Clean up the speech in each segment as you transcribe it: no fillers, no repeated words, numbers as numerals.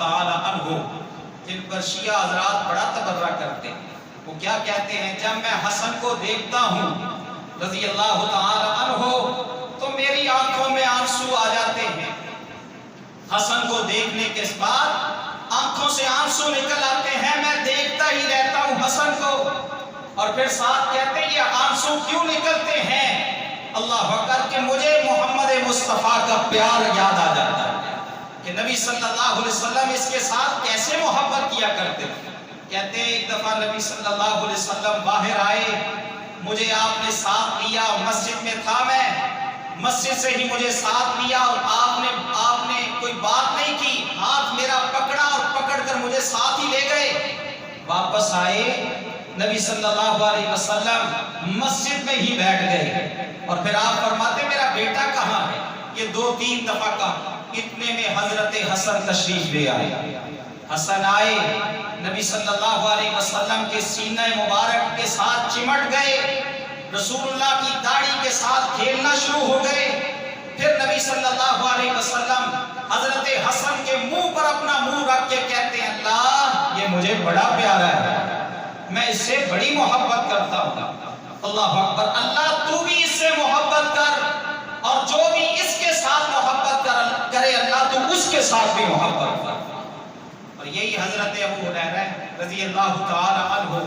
تعالی عنہ جن پر شیعہ حضرات بڑا تبرہ کرتے ہیں، وہ کیا کہتے ہیں؟ جب میں حسن کو دیکھتا ہوں رضی اللہ تعالی عنہ تو میری آنکھوں میں آنسو آ جاتے ہیں۔ حسن کو دیکھنے کے بعد آنکھوں سے آنسو نکل آتے ہیں، میں دیکھتا ہی رہتا ہوں حسن کو۔ اور پھر ساتھ کہتے ہیں یہ آنسو کیوں نکلتے ہیں؟ اللہ اکبر، کہ مجھے محمد مصطفیٰ کا پیار یاد آ جاتا ہے کہ نبی صلی اللہ علیہ وسلم اس کے ساتھ کیسے محبت کیا کرتے تھے۔ کہتے ہیں ایک دفعہ نبی صلی اللہ علیہ وسلم باہر آئے، مجھے آپ نے ساتھ لیا، مسجد میں تھا میں، مسجد سے ہی مجھے ساتھ لیا اور آپ نے کوئی بات نہیں کی، ہاتھ میرا پکڑا اور پکڑ کر مجھے ساتھ ہی لے گئے۔ واپس آئے، نبی صلی اللہ علیہ وسلم مسجد میں ہی بیٹھ گئے اور پھر آپ فرماتے میرا بیٹا کہاں ہے؟ یہ 2-3 دفعہ کہا، اتنے میں حضرت حسن تشریف لے آئے۔ حسن آئے، نبی صلی اللہ علیہ وسلم کے سینہ مبارک کے ساتھ چمٹ گئے، رسول اللہ کی داڑھی کے ساتھ کھیلنا شروع ہو گئے۔ پھر نبی صلی اللہ علیہ وسلم حضرت حسن کے منہ پر اپنا منہ رکھ کے کہتے ہیں اللہ یہ مجھے بڑا پیارا ہے، میں اس سے بڑی محبت کرتا ہوں۔ اللہ اکبر، اللہ تو بھی اس سے محبت کر اور جو بھی اس کے ساتھ محبت کرے اللہ تو اس کے ساتھ بھی محبت کر۔ اور یہی حضرت ابو ہریرہ رضی اللہ تعالی عنہ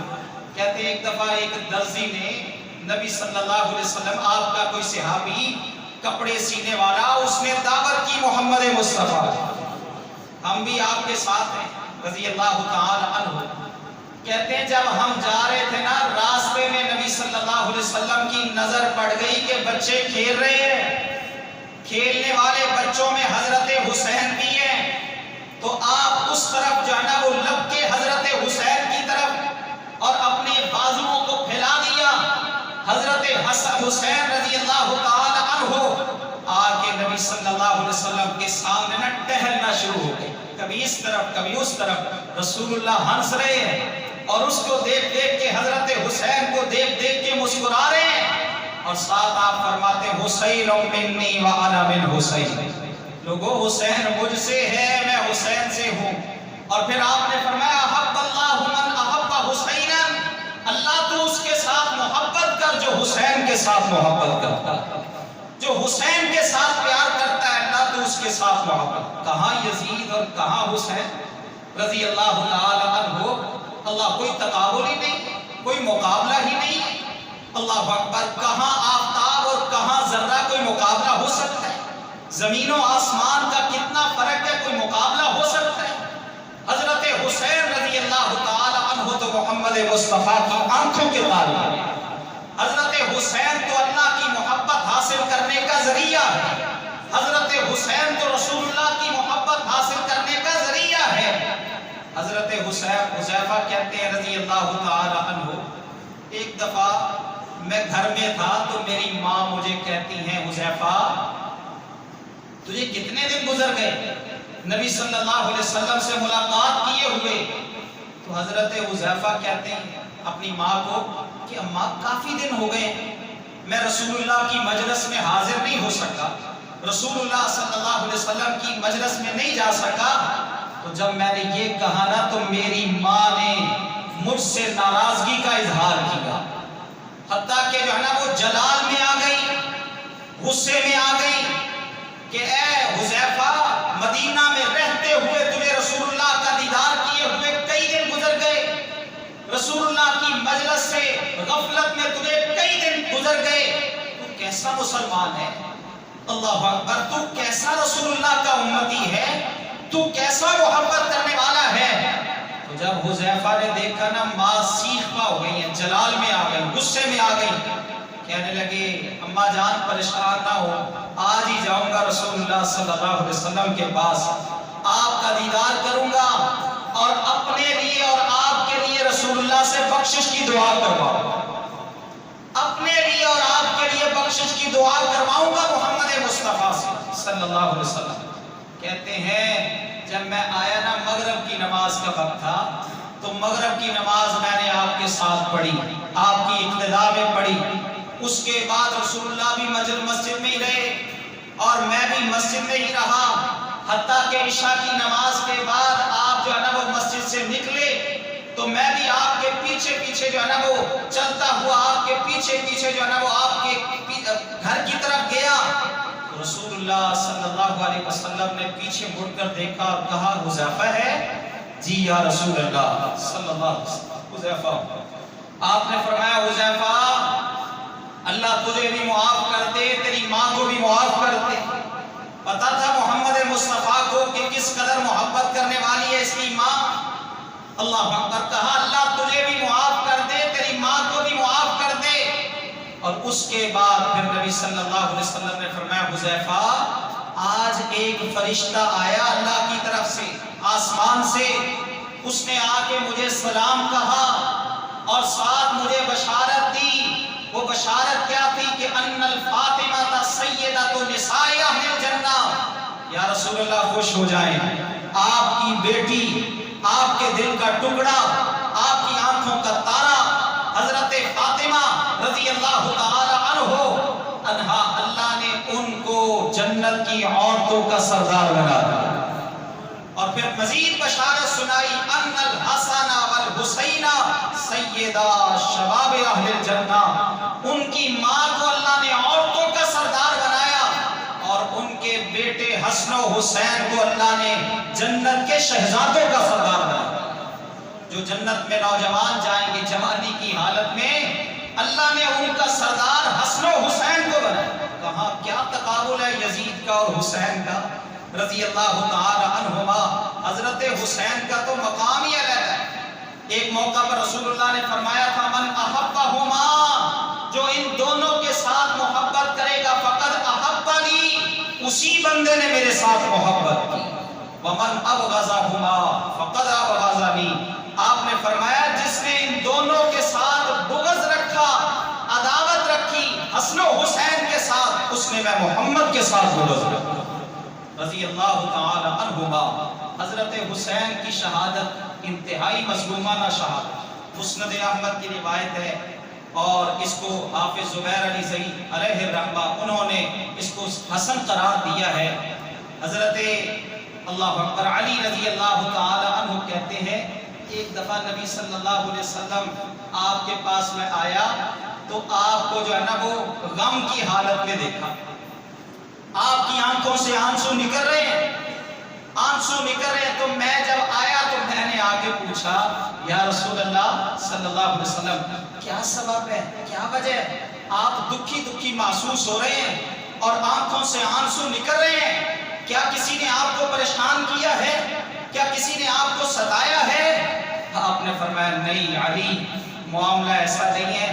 کہتے ہیں ایک دفعہ ایک درزی نے نبی صلی اللہ علیہ وسلم، آپ کا کوئی صحابی کپڑے سینے والا، اس نے دعوت کی محمد مصطفیٰ، ہم بھی آپ کے ساتھ ہیں رضی اللہ تعالی عنہ۔ کہتے ہیں جب ہم جا رہے تھے نا، راستے میں نبی صلی اللہ علیہ وسلم کی نظر پڑ گئی کہ بچے کھیل رہے ہیں، کھیلنے والے بچوں میں حضرت حسین بھی ہیں، تو آپ اس طرف جو ہے نا وہ لب کے حضرت حسین کی طرف اور اپنے بازوؤں کو پھیلا دیا۔ حضرت حسین رضی اللہ تعالی عنہ آ کے نبی صلی اللہ علیہ وسلم کے سامنے نہ ٹہلنا شروع ہو گئے، کبھی اس طرف کبھی اس طرف، رسول اللہ ہنس رہے ہیں اور اس کو دیکھ دیکھ کے حضرت حسین کو دیکھ دیکھ کے مسکرا رہے ہیں، اور ساتھ آپ فرماتے ہیں حسین منی وانا من حسین، لوگو حسین مجھ سے ہے میں حسین سے ہوں۔ اور پھر آپ نے فرمایا احب اللہ من احب حسینا، اللہ تو اس کے ساتھ محبت کر جو حسین کے ساتھ محبت کرتا ہے، جو حسین کے ساتھ پیار کرتا ہے اللہ تو اس کے ساتھ محبت۔ کہاں یزید اور کہاں حسین رضی اللہ تعالی عنہ، اللہ کوئی تقابل ہی نہیں، کوئی مقابلہ ہی نہیں۔ اللہ اکبر، کہاں آفتاب اور کہاں ذرہ کوئی مقابلہ ہو سکتا ہے؟ زمین و آسمان کا کتنا فرق ہے، کوئی مقابلہ ہو سکتا ہے؟ حضرت حسین رضی اللہ تعالی عنہ تو محمد مصطفیٰ کی آنکھوں کے تالے، حضرت حسین تو اللہ کی محبت حاصل کرنے کا ذریعہ ہے، حضرت حسین تو رسول اللہ کی محبت حاصل کرنے کا ذریعہ ہے۔ حضرت حذیفہ کہتے ہیں رضی اللہ تعالی عنہ، ایک دفعہ میں گھر میں تھا تو میری ماں مجھے کہتی ہیں حذیفہ تجھے کتنے دن گزر گئے نبی صلی اللہ علیہ وسلم سے ملاقات کیے ہوئے؟ تو حضرت حذیفہ کہتے ہیں اپنی ماں کو کہ اماں کافی دن ہو گئے، میں رسول اللہ کی مجلس میں حاضر نہیں ہو سکا، رسول اللہ صلی اللہ علیہ وسلم کی مجلس میں نہیں جا سکا۔ تو جب میں نے یہ کہا نا تو میری ماں نے مجھ سے ناراضگی کا اظہار کیا، حتیٰ کہ جو ہے نا وہ جلال میں آ گئی، غصے میں آ گئی کہ اے حذیفہ مدینہ میں رہتے ہوئے تجھے رسول اللہ کا دیدار کیے ہوئے کئی دن گزر گئے، رسول اللہ کی مجلس سے غفلت میں تجھے کئی دن گزر گئے، تو کیسا مسلمان ہے؟ اللہ اکبر، تو کیسا رسول اللہ کا امتی ہے؟ تو کیسا محبت کرنے والا ہے؟ تو جب حذیفہ نے دیکھا نا ماں سیخ پا ہو گئی ہیں، جلال میں آ گئی، غصے میں آ گئی، کہنے لگے اماں جان پریشان نہ ہو، آج ہی جاؤں گا رسول اللہ صلی اللہ علیہ وسلم کے پاس، آپ کا دیدار کروں گا اور اپنے لیے اور آپ کے لیے رسول اللہ سے بخشش کی دعا کرواؤں گا، اپنے لیے اور آپ کے لیے بخشش کی دعا کرواؤں گا محمد مصطفیٰ صلی اللہ علیہ وسلم۔ کہتے ہیں جب میں آیا نا مغرب کی نماز کا وقت تھا تو مغرب کی نماز میں نے آپ کے ساتھ پڑھی، آپ کی اقتداء میں پڑھی، اس کے بعد رسول اللہ بھی مسجد میں ہی رہے اور میں بھی مسجد میں ہی رہا، حتیٰ کہ عشاء کی نماز کے بعد पीछे जो है ना वो चलता हुआ आपके पीछे पीछे जो है ना वो आपके घर की तरफ गया। तो रसूलुल्लाह सल्लल्लाहु अलैहि वसल्लम ने पीछे मुड़कर देखा और कहा हुज़ैफा है? जी या रसूलल्लाह सल्लल्लाहु अलैहि वसल्लम, हुज़ैफा। आपने फरमाया हुज़ैफा अल्लाह तुझे भी मुआफ कर दे, तेरी माँ को भी मुआफ कर दे। पता था मोहम्मद मुस्तफ़ा को कि किस कदर मोहब्बत करने वाली है इसकी माँ। अल्लाह अकबर कहा अल्लाह तुझे भी मुआफ कर दे, तेरी माँ को भी मुआफ कर दे। और उसके बाद फिर नबी सल्लल्लाहु अलैहि वसल्लम ने फरमाया हुज़ैफा आज एक फरिश्ता आया अल्लाह की तरफ से आसमान से, उसने आके मुझे सलाम कहा और साथ मुझे बशारत दी। वो बशारत क्या थी कि अन्नल फातिमा ता सय्यदतु निसाए अहलिल जन्नह। या रसूलल्लाह खुश हो जाएं, आपकी बेटी, आपके दिल का टुकड़ा, आपकी आंखों का तारा हजरत फातिमा रज़ी अल्लाह तआला अन्हा, अल्लाह ने उनको जन्नत की औरतों का सरदार बना दिया। और फिर मजीद बशारत सुनाई अन्नल हसना वल हुसैना सय्यदा शबाब अहलिल जन्नह। उनकी माँ को अल्लाह ने औरतों का सरदार बनाया और उनके बेटे हसन और हुसैन को अल्लाह ने जन्नत के शहजादों का सरदार बनाया। जो जन्नत में नौजवान जाएंगे जवानी की हालत में, अल्लाह ने उनका सरदार हसन और हुसैन को बनाया। कहा क्या तकाबुल है यजीद का और हुसैन का रज़ी अल्लाह तआला अन्हुमा। हजरत हुसैन का तो मकाम ही अलग है। एक मौका पर रसूलुल्लाह ने फरमाया था मन अहब्बहुमा, जो इन दोनों के साथ मोहब्बत करेगा फकद अहब्बनी, उसी बंदे ने मेरे साथ मोहब्बत की। वमन अबग़ज़हुमा फकद अबग़ज़नी, आपने फरमाया जिसने इन दोनों के साथ बुग़्ज़ रखा, अदावत रखी हसन और हुसैन के साथ, उसने मैं मोहम्मद के साथ बुग़्ज़ रखा। रज़ी अल्लाह तआला अन्हुमा। हजरत हुसैन की शहादत इंतहाई मज़लूमाना शहादत मुस्नद अहमद की रिवायत है और इसको हाफिज ज़ुबैर अली ज़ई अलैहि रहमा उन्होंने इसको हसन करार दिया है। हजरत अल्लाह अकबर अली रज़ी अल्लाह तआला अन्हु कहते हैं एक दफ़ा नबी सल्लल्लाहु अलैहि वसल्लम आपके पास में आया तो आपको जो है ना वो गम की हालत में देखा, आपकी आंखों से आंसू निकल रहे हैं, आंसू निकल रहे हैं। तो मैं जब आया तो मैंने आके पूछा या रसूल अल्लाह सल्लल्लाहु अलैहि वसल्लम क्या सबब है, क्या वजह है, आप दुखी दुखी महसूस हो रहे हैं और आंखों से आंसू निकल रहे हैं, क्या किसी ने आपको परेशान किया है, क्या किसी ने आपको सताया है? आपने फरमाया नहीं अली, मामला ऐसा नहीं है,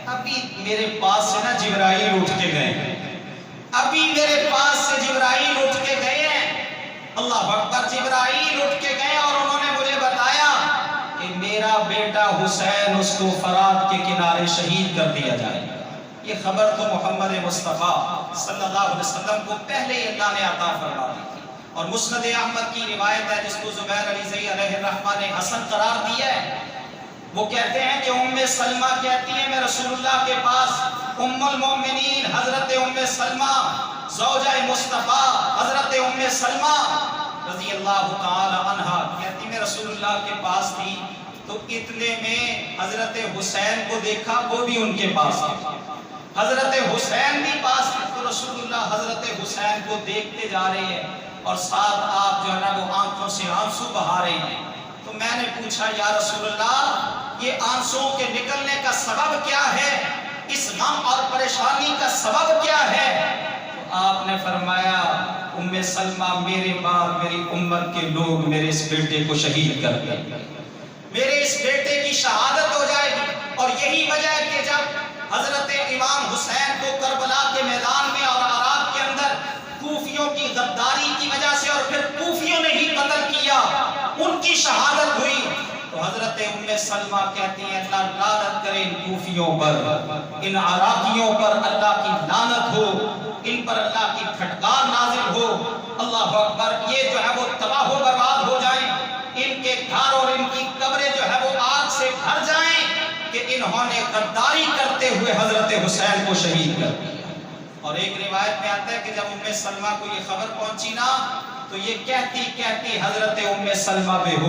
अभी मेरे पास से ना जिब्राइल उठ के गए, अभी मेरे पास से जिब्राइल उठ के गए हैं। अल्लाह अकबर, जिब्राइल उठ के गए और उन्होंने मुझे बताया कि मेरा बेटा हुसैन उसको फरात के किनारे शहीद कर दिया जाएगा। ये खबर तो मोहम्मद मुस्तफ़ा सल्लल्लाहु अलैहि वसल्लम को पहले ही अल्लाह ने अता फरमा दी थी। और मुस्नद अहमद की रिवायत है जिसको ज़ुबैर अली ज़ई अलैहि रहमा ने हसन करार दिया है। वो कहते हैं कि उम्मे सलमा कहती है मैं रसूलुल्लाह के पास उम्मुल मोमिनीन हजरत उम्मे सलमा ज़ौजा मुस्तफ़ा हजरत उम्मे सलमा रज़ी अल्लाह तआला अन्हा कहती मैं रसूलुल्लाह के पास थी तो इतने में हजरत हुसैन को देखा, वो भी उनके पास थे, हजरत हुसैन भी पास थे। तो रसूलुल्लाह हजरत हुसैन को देखते जा रहे हैं और साथ आप जो है ना वो आंखों से आंसू बहा रहे हैं। तो मैंने पूछा या रसूलुल्लाह ये आंसुओं के निकलने का सबब क्या है, इस गम और परेशानी का सबब क्या है? तो आपने फरमाया उम्मे सलमा मेरे बाद मेरी उम्र के लोग मेरे इस बेटे को शहीद कर देंगे, मेरे इस बेटे की शहादत हो जाएगी। और यही वजह है कि जब हजरत इमाम हुसैन को करबला के मैदान में और अराब के अंदर कूफियों की गद्दारी की वजह से और फिर कूफियों ने ही कत्ल किया, उनकी शहादत हुई, तो हजरत उम्मे सलमा कहती हैं अल्लाह लानत करे इन कूफियों पर, इन अराकियों पर अल्लाह की लानत हो, इन पर अल्लाह की फटकार नाजिल हो। अल्लाह अकबर, ये जो है वो तबाह बर्बाद हो जाएं, इनके घर और इनकी कब्रें जो है वो आग से भर जाएं कि इन्होंने गद्दारी करते हुए हजरत हुसैन को शहीद कर दिया। और एक रिवायत में आता है कि जब उम्मे सलमा को ये खबर पहुंची ना तो ये कहती कहती हजरत उम्मे सलमा बेहोश